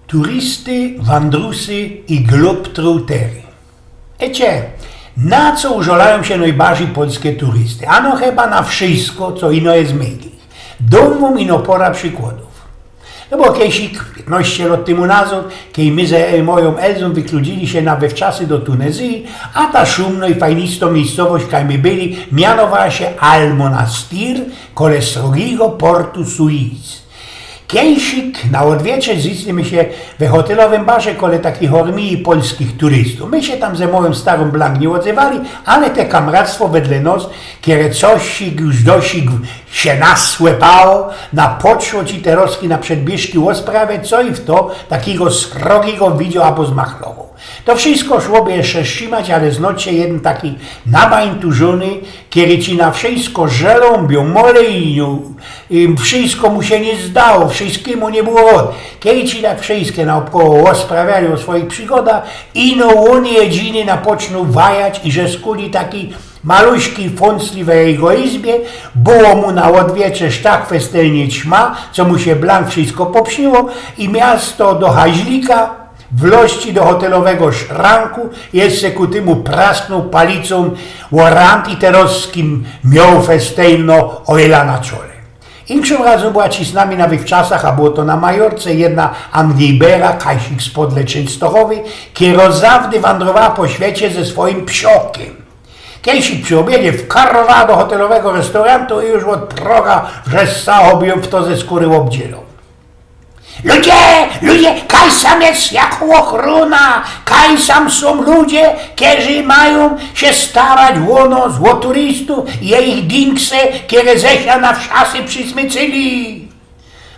Turysty, wandrusy i globtrotery. Ecie, na co użolają się najbardziej polskie turysty? Ano chyba na wszystko, co ino jest mylnych. Domom ino pora przykładów. No bo kiedyś, 15 lat temu nazad, kiedy my ze moją Elzą wykludzili się na wywczasy do Tunezji, a ta szumna i fajnista miejscowość, kaj my byli, mianowała się Al-Monastir, koło srogiego portu Suiz. Kiedyś na odwieczę zistimy się w hotelowym barze koło takich armii polskich turystów. My się tam ze moją starą blank nie odzywali, ale te kamractwo wedle nos, kiedy coś już dosyć się nas słypało, na poczło ci teroski na przedbieżki o sprawę, co i w to takiego srogiego widział albo zmachlował. To wszystko szłoby jeszcze trzymać, ale znocie jeden taki nabańtużony, kiedy ci na wszystko żeląbią, molejnią, wszystko mu się nie zdało, wszystkiemu nie było rod. Kiedy ci tak wszystkie naokoło rozprawiali o swoich przygodach, ino on jedyny napoczną wajać i że skuli taki maluśki fącli w jego izbie, było mu na odwiecze tak festelnie ćma, co mu się blank wszystko popśniło i miasto do haźlika wlości do hotelowego szranku, jeszcze ku tymu prasknął palicą warant i teroskim miał festejno ojla na czole. Inszym razem była ci z nami na wywczasach, a było to na Majorce, jedna Angiebera, kajsik z Częstochowy, która zawdy wandrowała po świecie ze swoim psiokiem. Kiedyś przy obiedzie wkarowała do hotelowego restaurantu i już od proga wrzessała ją w to ze skóry obdzielą. Ludzie, kaj sam jest jako ochrona, kaj sam są ludzie, którzy mają się starać o turystów i ich dinksy, które zesia na wszasy przysmycyli.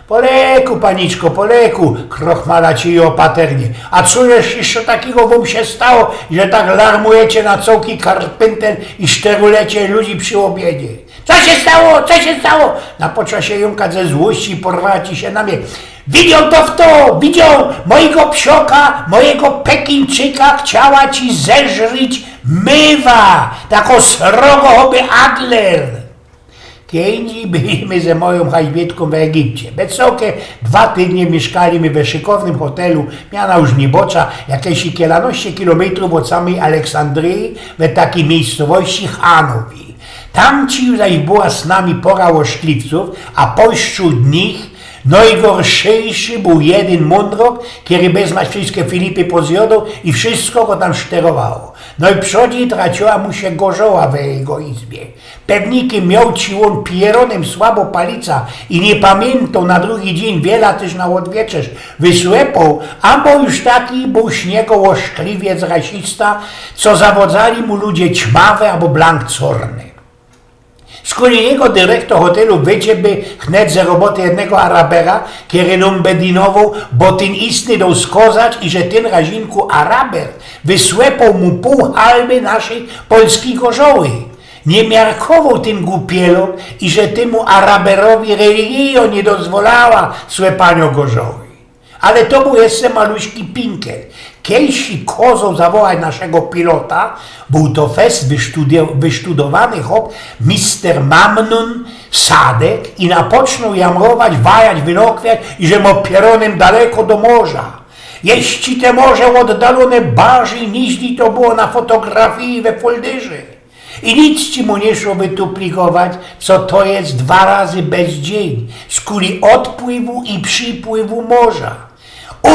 Poleku, paniczko, poleku, krochmala ci i opaternie. A co jeszcze takiego wam się stało, że tak larmujecie na cołki karpynten i szterulecie ludzi przy obiedzie? Co się stało? Co się stało? Napoczęła się jąkać ze złości i porwała ci się na mnie. Widział to w to, widział mojego psioka, mojego Pekinczyka, chciała ci zeżryć mywa, tako srogo hobby Adler. Kiedyś byliśmy ze moją haźbietką w Egipcie. Wysokie 2 tygodnie mieszkaliśmy we szykownym hotelu, miana już niebocza, jakieś kielanoście kilometrów od samej Aleksandrii, w takiej miejscowości Hanowi. Tam ci zaś była z nami pora oszczliwców, a pośród nich najgorszejszy był jeden mądrok, który bezmać wszystkie Filipy pozjadał i wszystko go tam szterowało. No i przodzi traciła mu się gorzoła w jego izbie. Pewnikiem miał ci on pieronem słabo palica i nie pamiętał na drugi dzień wiele też na odwieczerz wysłepał, albo już taki był śniegołoszkliwiec rasista, co zawodzali mu ludzie ćmawe albo blank corny. Z kolei jego dyrektor hotelu wycieby chnet ze roboty jednego Arabera, który nam bedinował, bo ten istny dał skazać i że ten razinku Araber wysłepał mu pół halby naszej polskiej gorzoły. Nie miarkował ten głupielom i że temu Araberowi religio nie dozwolała słepania gorzoły. Ale to był jeszcze maluśki pinkel. Kiedyś kozą zawołać naszego pilota, był to fest wysztudowany hop Mr. Mamnun Sadek i napoczną jamrować, wajać, wynokwiać i że mu pieronem daleko do morza. Jeśli te morze oddalone bardziej niż to było na fotografii we folderze. I nic ci mu nie szło wytuplikować, co to jest 2 razy bez dzień, z kuli odpływu i przypływu morza.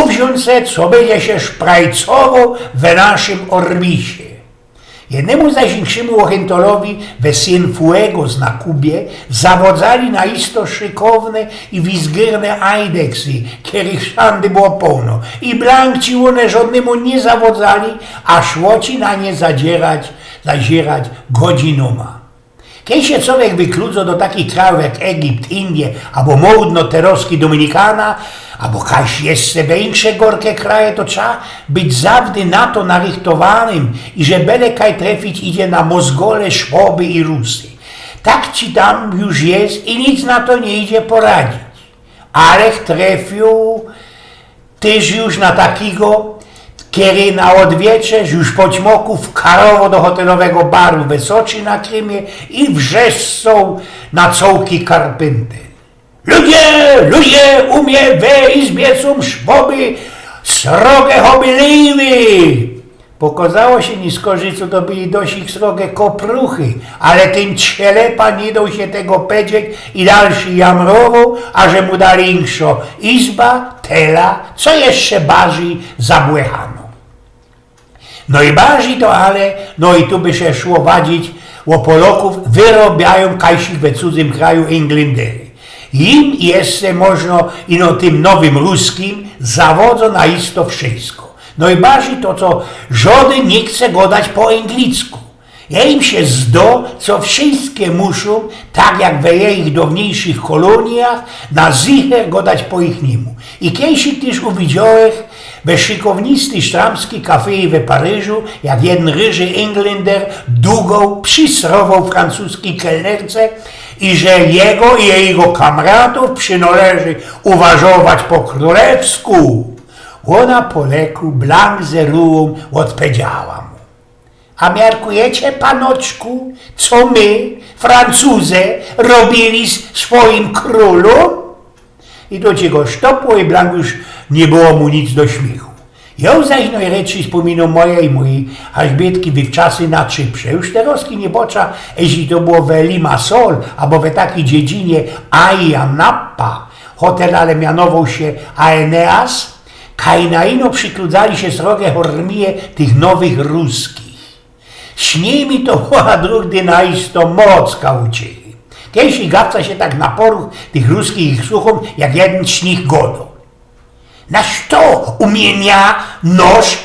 Uwziąć se, co będzie się szprajcował w naszym orbisie. Jednemu zaś większemu ochentolowi we Cienfuegos na Kubie zawodzali na isto szykowne i wizgyrne ajdeksy, których szandy było pełno. I blank ci one żadnemu nie zawodzali, a szło ci na nie zadzierać godzinoma. Kiedy się człowiek wykludzo do takich krajów jak Egipt, Indie, albo Mołdno, Teroski, Dominikana, albo kaś jeszcze większe gorkie kraje, to trzeba być zawdy na to narychtowanym i że byle kaj trafić idzie na Mozgole, Szwoby i Rusy. Tak ci tam już jest i nic na to nie idzie poradzić. Alech trafił też już na takiego, który na odwieczerz już po ćmoku wkarowo do hotelowego baru w Soczy na Krymie i wrzeszczał na cołki karpynter. Ludzie, u mnie we izbie są szwoby, sroge hobylejwy. Pokazało się niskorzy, co to byli dość sroge kopruchy, ale tym cielepa nie dał się tego powiedzieć i dalszy jamrował, a że mu dali inszo izba, tela, co jeszcze bardziej zabłechano. No i bardziej to ale, no i tu by się szło wadzić, o Polaków wyrobiają kajsich we cudzym kraju Englandery. Im jeszcze można i no tym nowym ruskim zawodzą na isto wszystko. No i bardziej to, co żaden nie chce godać po anglicku. Ja im się zdo, co wszystkie muszą, tak jak we ich dawniejszych koloniach, na zicher godać po ich niemu. I kiedyś też uwidziałem we szykownisty sztramski kafei we Paryżu, jak jeden ryży Englander długą przysrował francuskiej kelnerce i że jego i jego kamratów przynależy uważować po królewsku. Ona po leku blank zerułą odpowiedziała mu. A miarkujecie, panoczku, co my, Francuzy, robili z swoim królu? I do czego sztopło i blank już nie było mu nic do śmiechu. Ja zaś najręczej wspominam moje i mojej Elżbietki wywczasy na Cyprze. Już teraz nie bocza, jeśli to było we Limassol, albo we takiej dziedzinie Ayia Napa, hotel ale mianował się Aeneas, kaj na ino przykludzali się srogie hormije tych nowych ruskich. Śni mi to była drugi naisto mocka uciechy. Kiedyś i gawca się tak na poruch tych ruskich ich słuchom, jak jeden z nich godo. Na co umienia nóż